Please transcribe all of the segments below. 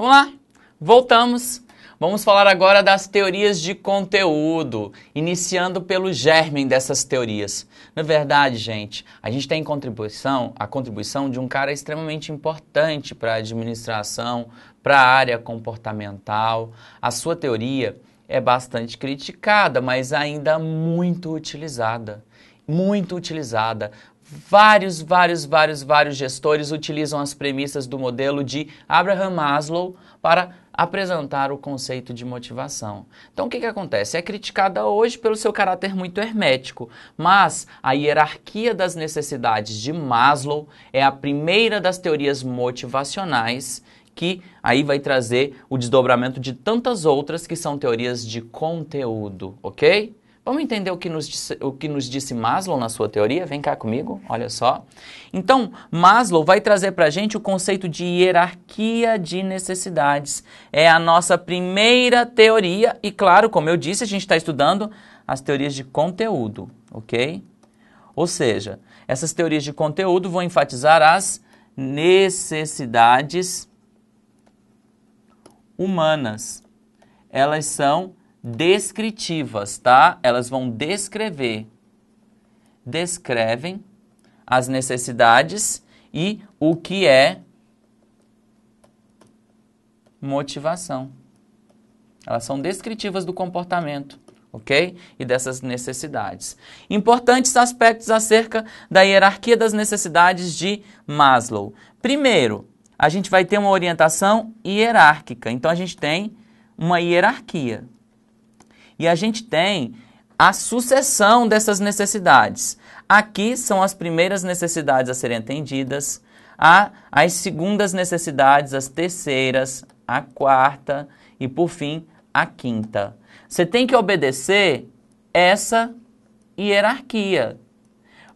Vamos lá, voltamos. Vamos falar agora das teorias de conteúdo, iniciando pelo germen dessas teorias. Na verdade, gente, a gente tem a contribuição de um cara extremamente importante para a administração, para a área comportamental. A sua teoria é bastante criticada, mas ainda muito utilizada. Muito utilizada. Vários gestores utilizam as premissas do modelo de Abraham Maslow para apresentar o conceito de motivação. Então, o que acontece? É criticada hoje pelo seu caráter muito hermético, mas a hierarquia das necessidades de Maslow é a primeira das teorias motivacionais que aí vai trazer o desdobramento de tantas outras que são teorias de conteúdo, ok? Vamos entender o que nos disse Maslow na sua teoria? Vem cá comigo, olha só. Então, Maslow vai trazer para a gente o conceito de hierarquia de necessidades. É a nossa primeira teoria e, claro, como eu disse, a gente está estudando as teorias de conteúdo, ok? Ou seja, essas teorias de conteúdo vão enfatizar as necessidades humanas. Elas são descritivas, tá? Elas vão descrevem as necessidades e o que é motivação. Elas são descritivas do comportamento, ok? E dessas necessidades. Importantes aspectos acerca da hierarquia das necessidades de Maslow. Primeiro, a gente vai ter uma orientação hierárquica. Então, a gente tem uma hierarquia. E a gente tem a sucessão dessas necessidades. Aqui são as primeiras necessidades a serem atendidas, as segundas necessidades, as terceiras, a quarta e, por fim, a quinta. Você tem que obedecer essa hierarquia.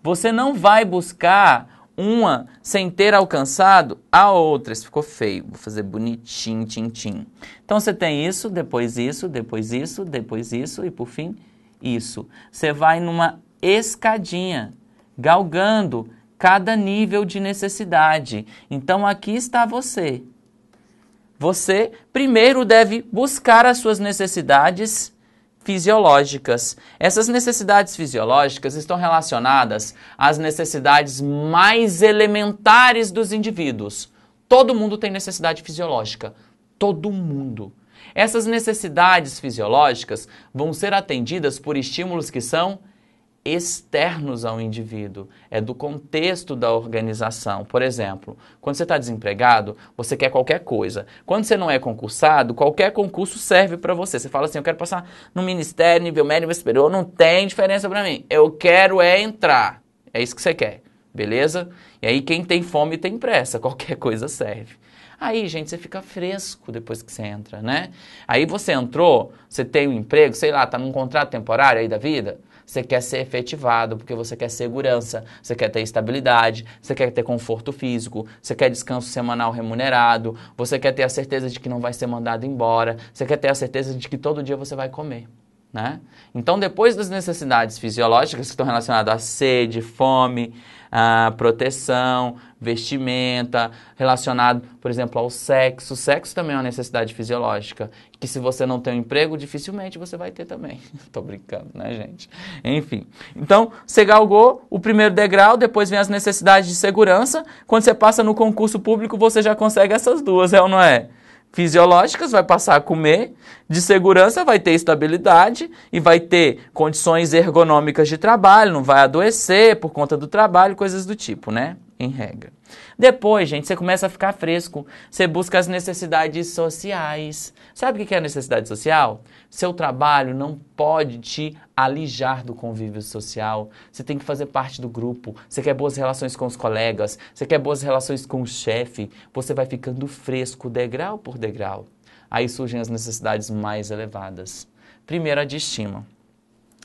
Você não vai buscar uma sem ter alcançado a outra. Isso ficou feio. Vou fazer bonitinho, tintim. Então, você tem isso, depois isso, depois isso, depois isso e, por fim, isso. Você vai numa escadinha, galgando cada nível de necessidade. Então, aqui está você. Você, primeiro, deve buscar as suas necessidades fisiológicas. Essas necessidades fisiológicas estão relacionadas às necessidades mais elementares dos indivíduos. Todo mundo tem necessidade fisiológica. Todo mundo. Essas necessidades fisiológicas vão ser atendidas por estímulos que são externos ao indivíduo, é do contexto da organização. Por exemplo, quando você está desempregado, você quer qualquer coisa. Quando você não é concursado, qualquer concurso serve para você. Você fala assim, eu quero passar no ministério, nível médio, nível superior, não tem diferença para mim. Eu quero é entrar. É isso que você quer, beleza? E aí quem tem fome tem pressa, qualquer coisa serve. Aí, gente, você fica fresco depois que você entra, né? Aí você entrou, você tem um emprego, sei lá, tá num contrato temporário aí da vida, você quer ser efetivado porque você quer segurança, você quer ter estabilidade, você quer ter conforto físico, você quer descanso semanal remunerado, você quer ter a certeza de que não vai ser mandado embora, você quer ter a certeza de que todo dia você vai comer, né? Então, depois das necessidades fisiológicas que estão relacionadas à sede, fome, a proteção, vestimenta, relacionado, por exemplo, ao sexo. O sexo também é uma necessidade fisiológica, que se você não tem um emprego, dificilmente você vai ter também. Tô brincando, né, gente? Enfim. Então, você galgou o primeiro degrau, depois vem as necessidades de segurança. Quando você passa no concurso público, você já consegue essas duas, é ou não é? Fisiológicas, vai passar a comer, de segurança vai ter estabilidade e vai ter condições ergonômicas de trabalho, não vai adoecer por conta do trabalho, coisas do tipo, né? Em regra. Depois, gente, você começa a ficar fresco, você busca as necessidades sociais. Sabe o que é a necessidade social? Seu trabalho não pode te alijar do convívio social. Você tem que fazer parte do grupo, você quer boas relações com os colegas, você quer boas relações com o chefe, você vai ficando fresco degrau por degrau. Aí surgem as necessidades mais elevadas. Primeiro, a de estima.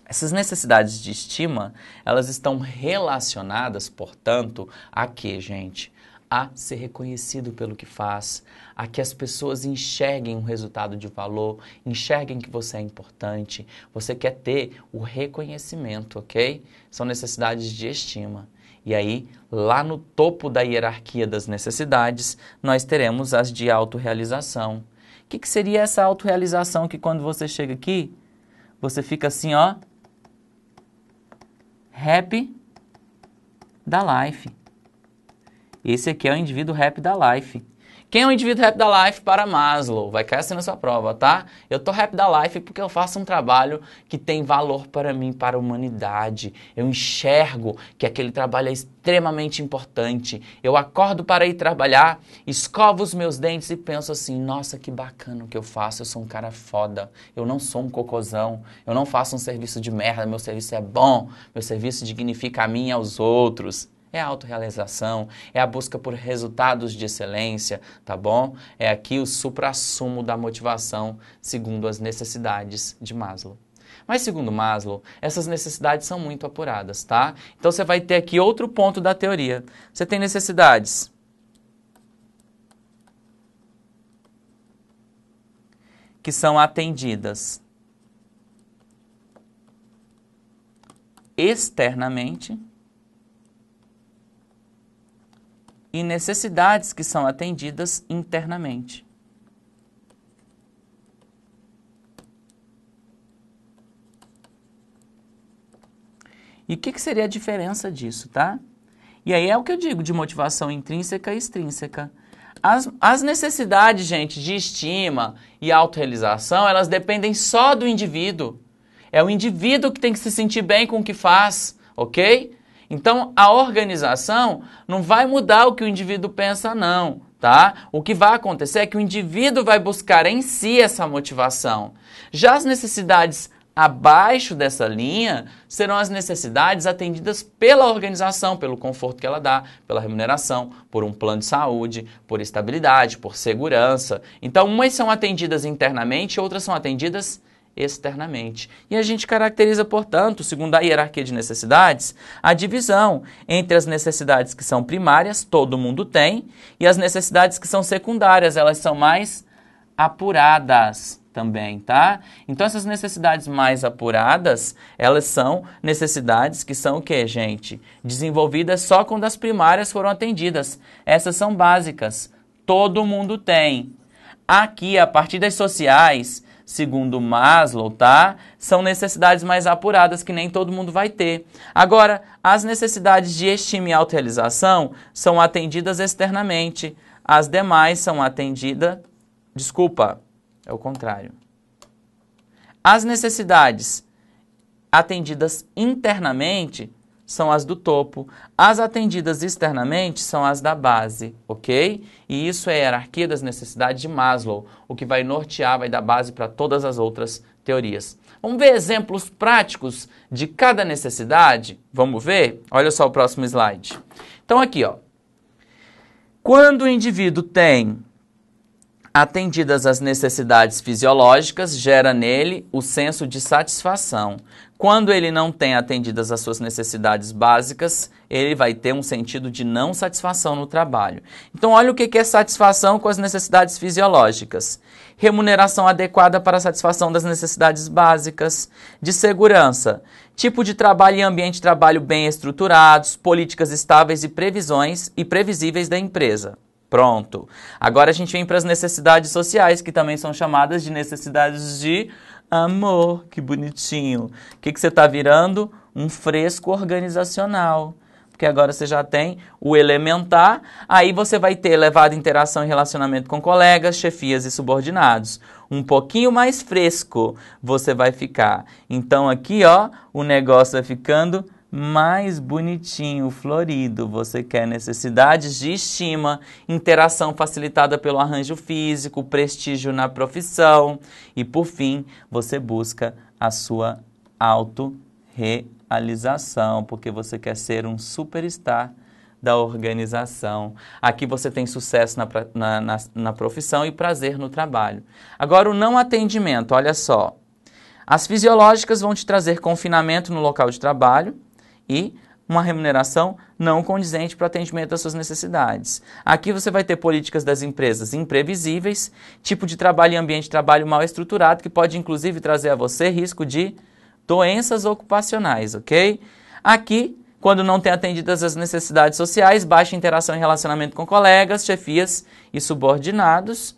Essas necessidades de estima, elas estão relacionadas, portanto, a quê, gente? A ser reconhecido pelo que faz, a que as pessoas enxerguem um resultado de valor, enxerguem que você é importante, você quer ter o reconhecimento, ok? São necessidades de estima. E aí, lá no topo da hierarquia das necessidades, nós teremos as de autorrealização. O que seria essa autorrealização que quando você chega aqui, você fica assim, ó, happy da life. Esse aqui é o indivíduo happy da life. Quem é o indivíduo happy da life para Maslow? Vai cair assim na sua prova, tá? Eu tô happy da life porque eu faço um trabalho que tem valor para mim, para a humanidade. Eu enxergo que aquele trabalho é extremamente importante. Eu acordo para ir trabalhar, escovo os meus dentes e penso assim, nossa, que bacana o que eu faço, eu sou um cara foda. Eu não sou um cocôzão, eu não faço um serviço de merda, meu serviço é bom, meu serviço dignifica a mim e aos outros. É a autorrealização, é a busca por resultados de excelência, tá bom? É aqui o suprassumo da motivação, segundo as necessidades de Maslow. Mas segundo Maslow, essas necessidades são muito apuradas, tá? Então você vai ter aqui outro ponto da teoria. Você tem necessidades que são atendidas externamente e necessidades que são atendidas internamente. E o que seria a diferença disso, tá? E aí é o que eu digo de motivação intrínseca e extrínseca. As necessidades, gente, de estima e autorrealização, elas dependem só do indivíduo. É o indivíduo que tem que se sentir bem com o que faz, ok? Então, a organização não vai mudar o que o indivíduo pensa, não, tá? O que vai acontecer é que o indivíduo vai buscar em si essa motivação. Já as necessidades abaixo dessa linha serão as necessidades atendidas pela organização, pelo conforto que ela dá, pela remuneração, por um plano de saúde, por estabilidade, por segurança. Então, umas são atendidas internamente, outras são atendidas externamente. E a gente caracteriza, portanto, segundo a hierarquia de necessidades, a divisão entre as necessidades que são primárias, todo mundo tem, e as necessidades que são secundárias, elas são mais apuradas também, tá? Então, essas necessidades mais apuradas, elas são necessidades que são o quê, gente? Desenvolvidas só quando as primárias foram atendidas. Essas são básicas. Todo mundo tem. Aqui, a partir das sociais, segundo Maslow, tá? São necessidades mais apuradas que nem todo mundo vai ter. Agora, as necessidades de estima e autorrealização são atendidas externamente. As demais são atendidas... Desculpa, é o contrário. As necessidades atendidas internamente são as do topo. As atendidas externamente são as da base, ok? E isso é a hierarquia das necessidades de Maslow, o que vai nortear, vai dar base para todas as outras teorias. Vamos ver exemplos práticos de cada necessidade? Vamos ver? Olha só o próximo slide. Então aqui, ó. Quando o indivíduo tem atendidas as necessidades fisiológicas, gera nele o senso de satisfação. Quando ele não tem atendidas as suas necessidades básicas, ele vai ter um sentido de não satisfação no trabalho. Então, olha o que é satisfação com as necessidades fisiológicas. Remuneração adequada para a satisfação das necessidades básicas. De segurança, tipo de trabalho e ambiente de trabalho bem estruturados, políticas estáveis e previsões e previsíveis da empresa. Pronto. Agora a gente vem para as necessidades sociais, que também são chamadas de necessidades de amor. Que bonitinho. O que você está virando? Um fresco organizacional. Porque agora você já tem o elementar, aí você vai ter elevada interação e relacionamento com colegas, chefias e subordinados. Um pouquinho mais fresco você vai ficar. Então aqui, ó, o negócio vai ficando mais bonitinho, florido. Você quer necessidades de estima, interação facilitada pelo arranjo físico, prestígio na profissão e, por fim, você busca a sua autorrealização, porque você quer ser um superstar da organização. Aqui você tem sucesso na profissão e prazer no trabalho. Agora, o não atendimento, olha só. As fisiológicas vão te trazer confinamento no local de trabalho e uma remuneração não condizente para o atendimento das suas necessidades. Aqui você vai ter políticas das empresas imprevisíveis, tipo de trabalho e ambiente de trabalho mal estruturado, que pode inclusive trazer a você risco de doenças ocupacionais, ok? Aqui Quando não tem atendidas as necessidades sociais, baixa interação e relacionamento com colegas, chefias e subordinados.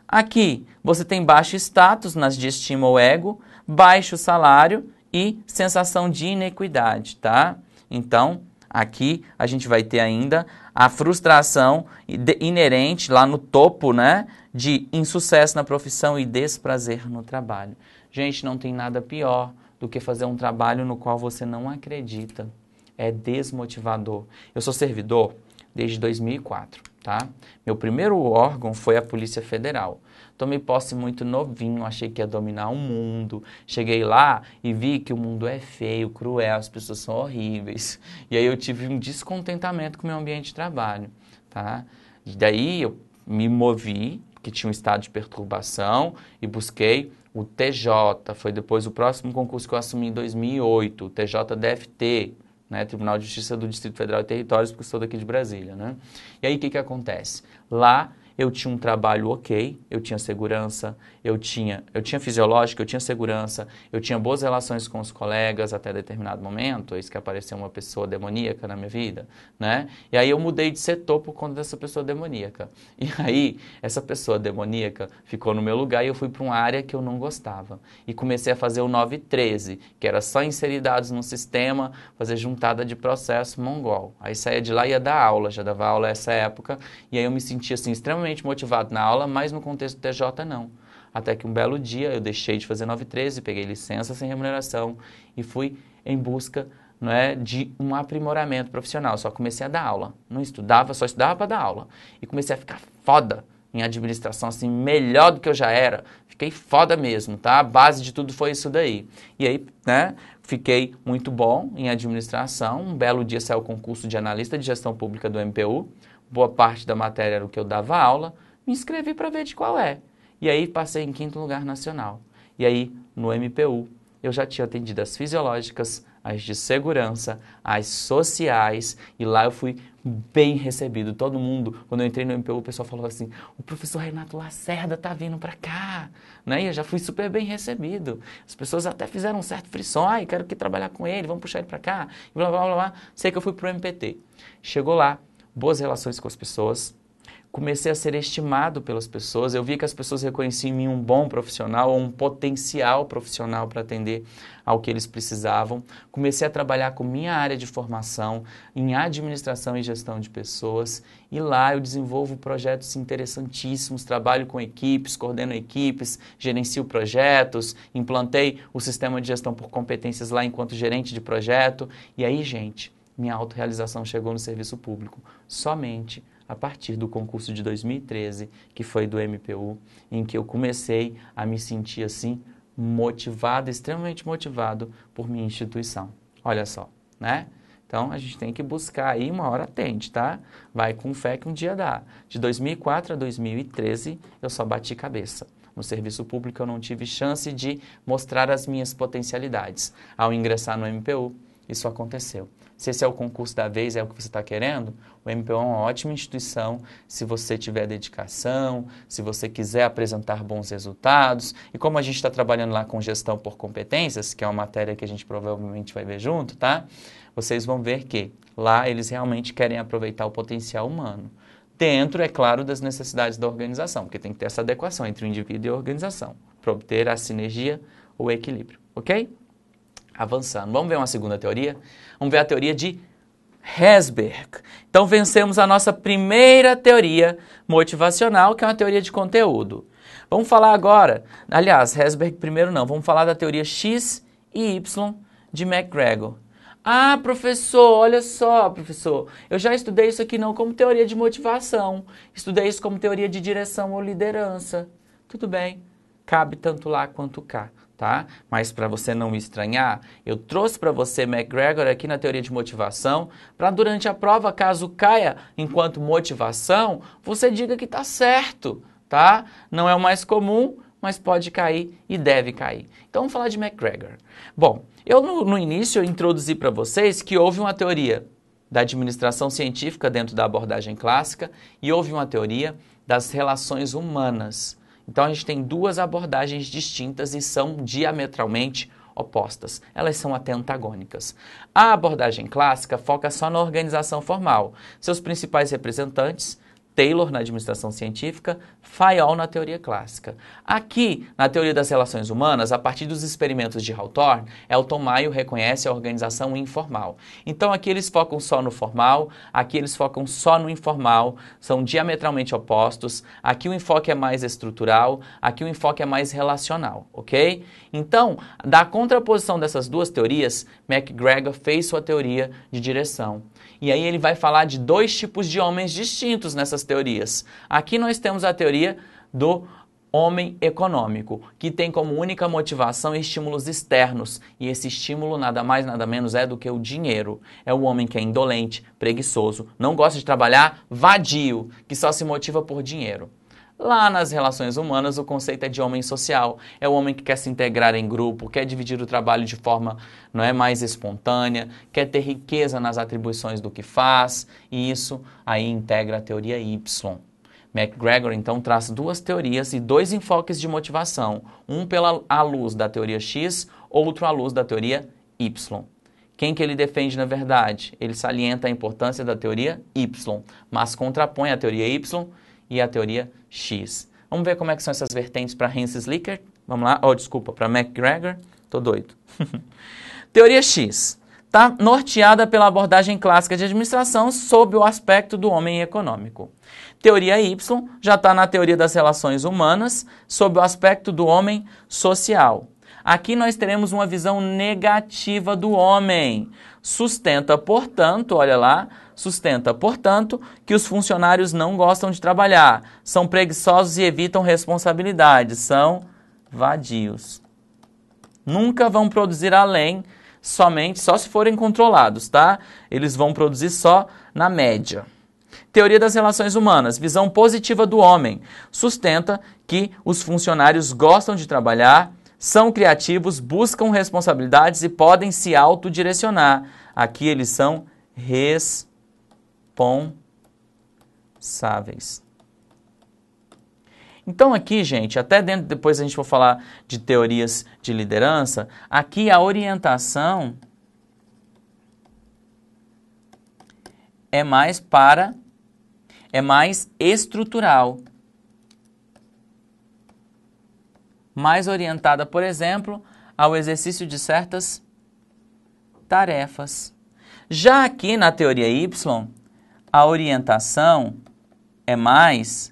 Aqui você tem baixo status nas de estima ou ego, baixo salário e sensação de inequidade, tá? Então, aqui a gente vai ter ainda a frustração inerente lá no topo, né, de insucesso na profissão e desprazer no trabalho. Gente, não tem nada pior do que fazer um trabalho no qual você não acredita. É desmotivador. Eu sou servidor desde 2004, tá? Meu primeiro órgão foi a Polícia Federal. Tomei posse muito novinho, achei que ia dominar o mundo. Cheguei lá e vi que o mundo é feio, cruel, as pessoas são horríveis. E aí eu tive um descontentamento com o meu ambiente de trabalho, tá? E daí eu me movi, porque tinha um estado de perturbação, e busquei o TJ. Foi depois o próximo concurso que eu assumi em 2008, o TJDFT, né, Tribunal de Justiça do Distrito Federal e Territórios, porque eu sou daqui de Brasília, né? E aí o que acontece? Lá eu tinha um trabalho ok, eu tinha segurança, eu tinha fisiológica, eu tinha segurança, eu tinha boas relações com os colegas até determinado momento, eis que apareceu uma pessoa demoníaca na minha vida, né? E aí eu mudei de setor por conta dessa pessoa demoníaca. E aí essa pessoa demoníaca ficou no meu lugar e eu fui para uma área que eu não gostava. E comecei a fazer o 913, que era só inserir dados no sistema, fazer juntada de processo mongol. Aí saía de lá e ia dar aula, já dava aula nessa época, e aí eu me sentia assim extremamente motivado na aula, mas no contexto do TJ não. Até que um belo dia eu deixei de fazer 913, peguei licença sem remuneração e fui em busca, não é, de um aprimoramento profissional. Só comecei a dar aula. Não estudava, só estudava para dar aula. E comecei a ficar foda em administração, assim, melhor do que eu já era. Fiquei foda mesmo, tá? A base de tudo foi isso daí. E aí, né, fiquei muito bom em administração. Um belo dia saiu o concurso de analista de gestão pública do MPU. Boa parte da matéria era o que eu dava aula, me inscrevi para ver de qual é. E aí passei em 5º lugar nacional. E aí, no MPU, eu já tinha atendido as fisiológicas, as de segurança, as sociais, e lá eu fui bem recebido. Todo mundo, quando eu entrei no MPU, o pessoal falou assim, o professor Renato Lacerda tá vindo para cá, né? E eu já fui super bem recebido. As pessoas até fizeram um certo frisson, ai, quero que trabalhar com ele, vamos puxar ele para cá, e blá, blá, blá, blá. Sei que eu fui pro MPT. Chegou lá, boas relações com as pessoas, comecei a ser estimado pelas pessoas, eu vi que as pessoas reconheciam em mim um bom profissional, ou um potencial profissional para atender ao que eles precisavam. Comecei a trabalhar com minha área de formação em administração e gestão de pessoas, e lá eu desenvolvo projetos interessantíssimos, trabalho com equipes, coordeno equipes, gerencio projetos, implantei o sistema de gestão por competências lá enquanto gerente de projeto, e aí, gente, minha autorrealização chegou no serviço público somente a partir do concurso de 2013, que foi do MPU, em que eu comecei a me sentir assim, motivado, extremamente motivado por minha instituição. Olha só, né? Então, a gente tem que buscar aí, uma hora atende, tá? Vai com fé que um dia dá. De 2004 a 2013, eu só bati cabeça. No serviço público, eu não tive chance de mostrar as minhas potencialidades. Ao ingressar no MPU, isso aconteceu. Se esse é o concurso da vez, é o que você está querendo, o MPU é uma ótima instituição se você tiver dedicação, se você quiser apresentar bons resultados. E como a gente está trabalhando lá com gestão por competências, que é uma matéria que a gente provavelmente vai ver junto, tá? Vocês vão ver que lá eles realmente querem aproveitar o potencial humano. Dentro, é claro, das necessidades da organização, porque tem que ter essa adequação entre o indivíduo e a organização, para obter a sinergia ou o equilíbrio, ok? Avançando. Vamos ver uma segunda teoria? Vamos ver a teoria de Herzberg. Então, vencemos a nossa primeira teoria motivacional, que é uma teoria de conteúdo. Vamos falar agora, aliás, Herzberg primeiro não, vamos falar da teoria X e Y de McGregor. Ah, professor, olha só, professor, eu já estudei isso aqui não como teoria de motivação, estudei isso como teoria de direção ou liderança. Tudo bem, cabe tanto lá quanto cá. Tá? Mas para você não estranhar, eu trouxe para você McGregor aqui na teoria de motivação, para durante a prova, caso caia enquanto motivação, você diga que está certo, tá? Não é o mais comum, mas pode cair e deve cair. Então vamos falar de McGregor. Bom, eu no início eu introduzi para vocês que houve uma teoria da administração científica dentro da abordagem clássica e houve uma teoria das relações humanas. Então, a gente tem duas abordagens distintas e são diametralmente opostas, elas são até antagônicas. A abordagem clássica foca só na organização formal. Seus principais representantes, Taylor na administração científica, Fayol na teoria clássica. Aqui, na teoria das relações humanas, a partir dos experimentos de Hawthorne, Elton Mayo reconhece a organização informal. Então aqui eles focam só no formal, aqui eles focam só no informal, são diametralmente opostos, aqui o enfoque é mais estrutural, aqui o enfoque é mais relacional, ok? Então, da contraposição dessas duas teorias, MacGregor fez sua teoria de direção. E aí ele vai falar de dois tipos de homens distintos nessas teorias. Aqui nós temos a teoria do homem econômico, que tem como única motivação estímulos externos. E esse estímulo nada mais, nada menos é do que o dinheiro. É o homem que é indolente, preguiçoso, não gosta de trabalhar, vadio, que só se motiva por dinheiro. Lá nas relações humanas, o conceito é de homem social. É o homem que quer se integrar em grupo, quer dividir o trabalho de forma mais espontânea, quer ter riqueza nas atribuições do que faz, e isso aí integra a teoria Y. MacGregor, então, traz duas teorias e dois enfoques de motivação, um à luz da teoria X, outro à luz da teoria Y. Quem que ele defende, na verdade? Ele salienta a importância da teoria Y, mas contrapõe a teoria Y e a teoria X. Vamos ver como é que são essas vertentes para Hansis Likert? Vamos lá. Desculpa, para MacGregor. Tô doido. Teoria X está norteada pela abordagem clássica de administração sob o aspecto do homem econômico. Teoria Y já está na teoria das relações humanas sob o aspecto do homem social. Aqui nós teremos uma visão negativa do homem. Sustenta, portanto, olha lá, que os funcionários não gostam de trabalhar, são preguiçosos e evitam responsabilidades, são vadios. Nunca vão produzir além, só se forem controlados, tá? Eles vão produzir só na média. Teoria das relações humanas, visão positiva do homem, sustenta que os funcionários gostam de trabalhar, são criativos, buscam responsabilidades e podem se autodirecionar. Aqui eles são responsáveis. Então aqui, gente, até dentro, depois a gente for falar de teorias de liderança, aqui a orientação é mais estrutural. Mais orientada, por exemplo, ao exercício de certas tarefas. Já aqui na teoria Y, a orientação é mais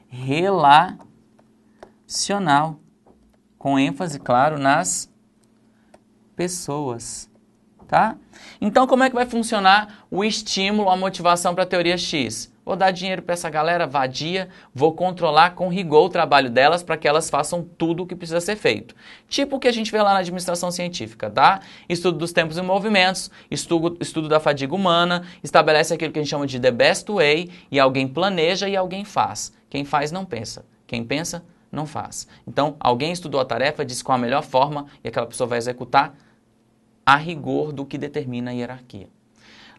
relacional, com ênfase, claro, nas pessoas, tá? Então, como é que vai funcionar o estímulo, a motivação para a teoria X? Vou dar dinheiro para essa galera vadia, vou controlar com rigor o trabalho delas para que elas façam tudo o que precisa ser feito. Tipo o que a gente vê lá na administração científica, tá? Estudo dos tempos e movimentos, estudo da fadiga humana, estabelece aquilo que a gente chama de the best way, e alguém planeja e alguém faz. Quem faz não pensa, quem pensa não faz. Então, alguém estudou a tarefa, disse qual a melhor forma e aquela pessoa vai executar a rigor do que determina a hierarquia.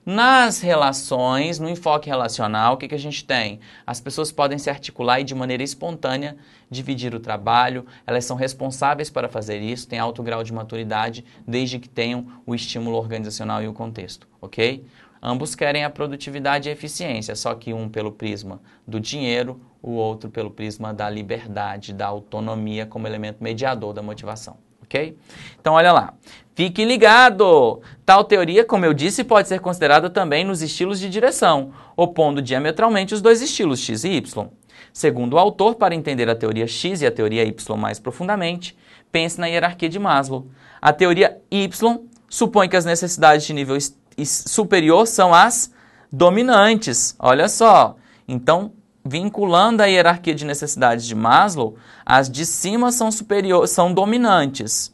Nas relações, no enfoque relacional, o que a gente tem? As pessoas podem se articular e de maneira espontânea dividir o trabalho, elas são responsáveis para fazer isso, têm alto grau de maturidade, desde que tenham o estímulo organizacional e o contexto, ok? Ambos querem a produtividade e a eficiência, só que um pelo prisma do dinheiro, o outro pelo prisma da liberdade, da autonomia como elemento mediador da motivação. Okay? Então, olha lá. Fique ligado! Tal teoria, como eu disse, pode ser considerada também nos estilos de direção, opondo diametralmente os dois estilos X e Y. Segundo o autor, para entender a teoria X e a teoria Y mais profundamente, pense na hierarquia de Maslow. A teoria Y supõe que as necessidades de nível superior são as dominantes. Olha só. Então, vinculando a hierarquia de necessidades de Maslow, as de cima são dominantes.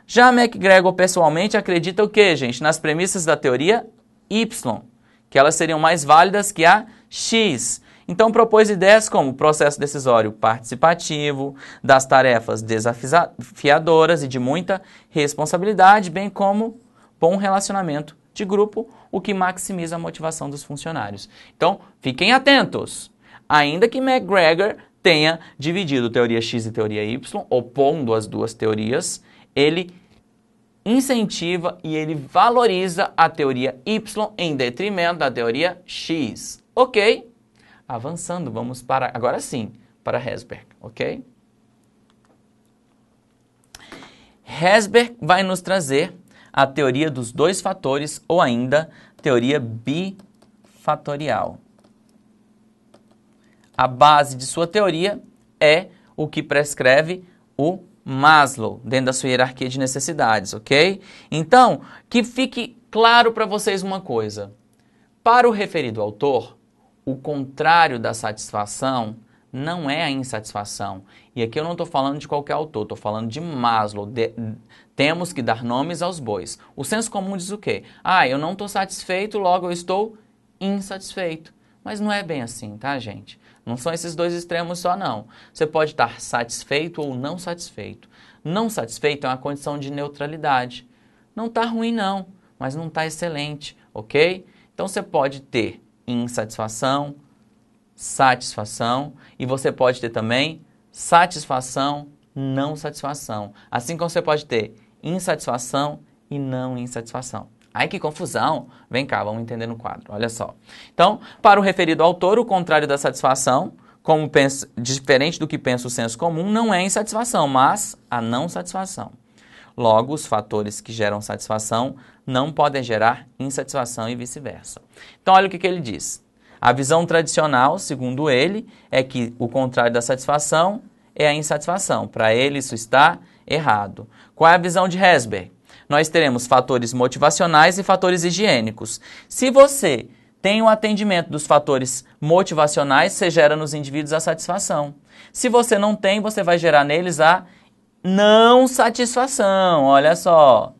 Já MacGregor, pessoalmente, acredita o quê, gente? Nas premissas da teoria Y, que elas seriam mais válidas que a X. Então, propôs ideias como processo decisório participativo, das tarefas desafiadoras e de muita responsabilidade, bem como bom relacionamento de grupo, o que maximiza a motivação dos funcionários. Então, fiquem atentos! Ainda que MacGregor tenha dividido teoria X e teoria Y, opondo as duas teorias, ele incentiva e ele valoriza a teoria Y em detrimento da teoria X. Ok? Avançando, vamos para, agora sim, para Herzberg, ok? Herzberg vai nos trazer a teoria dos dois fatores ou ainda teoria bifatorial. A base de sua teoria é o que prescreve o Maslow, dentro da sua hierarquia de necessidades, ok? Então, que fique claro para vocês uma coisa. Para o referido autor, o contrário da satisfação não é a insatisfação. E aqui eu não estou falando de qualquer autor, estou falando de Maslow. Temos que dar nomes aos bois. O senso comum diz o quê? Ah, eu não estou satisfeito, logo eu estou insatisfeito. Mas não é bem assim, tá, gente? Não são esses dois extremos só, não. Você pode estar satisfeito ou não satisfeito. Não satisfeito é uma condição de neutralidade. Não está ruim, não, mas não está excelente, ok? Então você pode ter insatisfação, satisfação, e você pode ter também satisfação, não satisfação. Assim como você pode ter insatisfação e não insatisfação. Ai, que confusão! Vem cá, vamos entender no quadro, olha só. Então, para o referido autor, o contrário da satisfação, como pensa, diferente do que pensa o senso comum, não é insatisfação, mas a não satisfação. Logo, os fatores que geram satisfação não podem gerar insatisfação e vice-versa. Então, olha o que ele diz. A visão tradicional, segundo ele, é que o contrário da satisfação é a insatisfação. Para ele, isso está errado. Qual é a visão de Herzberg? Nós teremos fatores motivacionais e fatores higiênicos. Se você tem o atendimento dos fatores motivacionais, você gera nos indivíduos a satisfação. Se você não tem, você vai gerar neles a não satisfação. Olha só,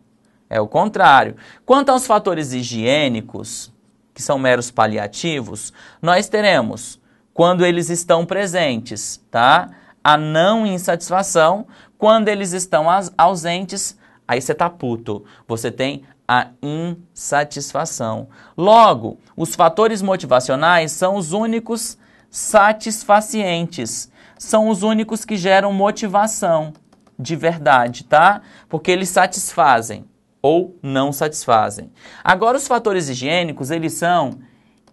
é o contrário. Quanto aos fatores higiênicos, que são meros paliativos, nós teremos, quando eles estão presentes, tá? A não insatisfação. Quando eles estão ausentes, aí você tá puto. Você tem a insatisfação. Logo, os fatores motivacionais são os únicos satisfacientes. São os únicos que geram motivação de verdade, tá? Porque eles satisfazem ou não satisfazem. Agora, os fatores higiênicos, eles são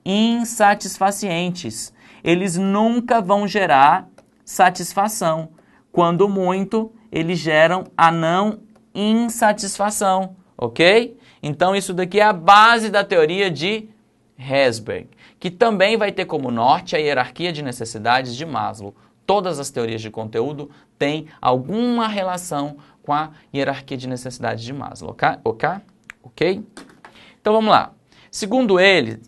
insatisfacientes. Eles nunca vão gerar satisfação. Quando muito, eles geram a não insatisfação, ok? Então, isso daqui é a base da teoria de Herzberg, que também vai ter como norte a hierarquia de necessidades de Maslow. Todas as teorias de conteúdo têm alguma relação com a hierarquia de necessidades de Maslow, ok? Então, vamos lá. Segundo ele,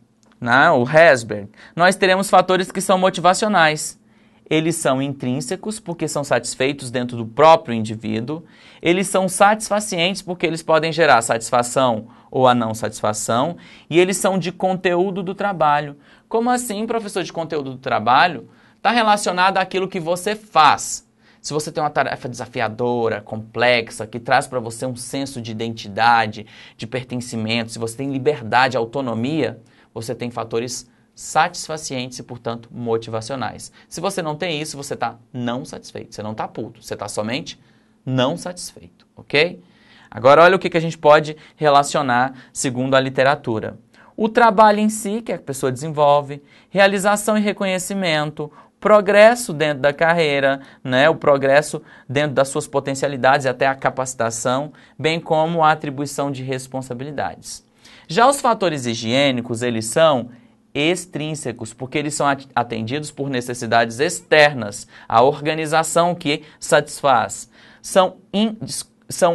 o Herzberg, nós teremos fatores que são motivacionais. Eles são intrínsecos, porque são satisfeitos dentro do próprio indivíduo. Eles são satisfacientes, porque eles podem gerar satisfação ou a não satisfação. E eles são de conteúdo do trabalho. Como assim, professor, de conteúdo do trabalho? Está relacionado àquilo que você faz. Se você tem uma tarefa desafiadora, complexa, que traz para você um senso de identidade, de pertencimento, se você tem liberdade, autonomia, você tem fatores satisfacientes e, portanto, motivacionais. Se você não tem isso, você está não satisfeito. Você não está puto, você está somente não satisfeito, ok? Agora, olha o que a gente pode relacionar segundo a literatura. O trabalho em si, que a pessoa desenvolve, realização e reconhecimento, progresso dentro da carreira, né? O progresso dentro das suas potencialidades e até a capacitação, bem como a atribuição de responsabilidades. Já os fatores higiênicos, eles são extrínsecos, porque eles são atendidos por necessidades externas, a organização que satisfaz. São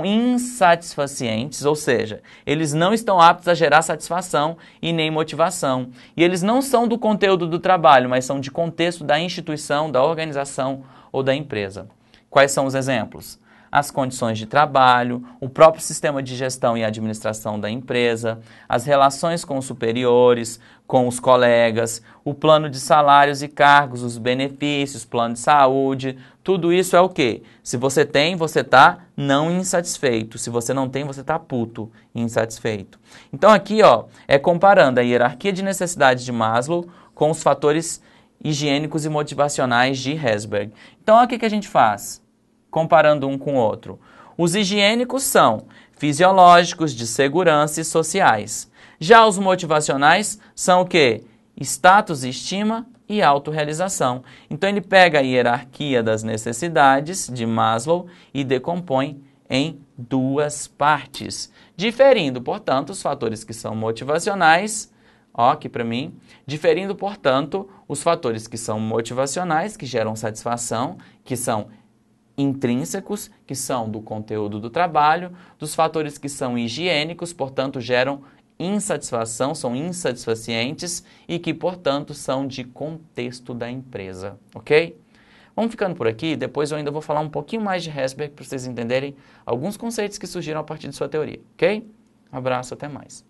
insatisfacientes, ou seja, eles não estão aptos a gerar satisfação e nem motivação. E eles não são do conteúdo do trabalho, mas são de contexto da instituição, da organização ou da empresa. Quais são os exemplos? As condições de trabalho, o próprio sistema de gestão e administração da empresa, as relações com os superiores, com os colegas, o plano de salários e cargos, os benefícios, plano de saúde, tudo isso é o quê? Se você tem, você está não insatisfeito. Se você não tem, você está puto e insatisfeito. Então aqui, ó, é comparando a hierarquia de necessidades de Maslow com os fatores higiênicos e motivacionais de Herzberg. Então, olha o que a gente faz, comparando um com o outro. Os higiênicos são fisiológicos, de segurança e sociais. Já os motivacionais são o quê? Status, estima e autorrealização. Então ele pega a hierarquia das necessidades de Maslow e decompõe em duas partes, diferindo, portanto, os fatores que são motivacionais, ó, aqui para mim, diferindo, portanto, os fatores que são motivacionais, que geram satisfação, que são intrínsecos, que são do conteúdo do trabalho, dos fatores que são higiênicos, portanto, geram insatisfação, são insatisfacientes e que, portanto, são de contexto da empresa, ok? Vamos ficando por aqui, depois eu ainda vou falar um pouquinho mais de Herzberg para vocês entenderem alguns conceitos que surgiram a partir de sua teoria, ok? Um abraço, até mais.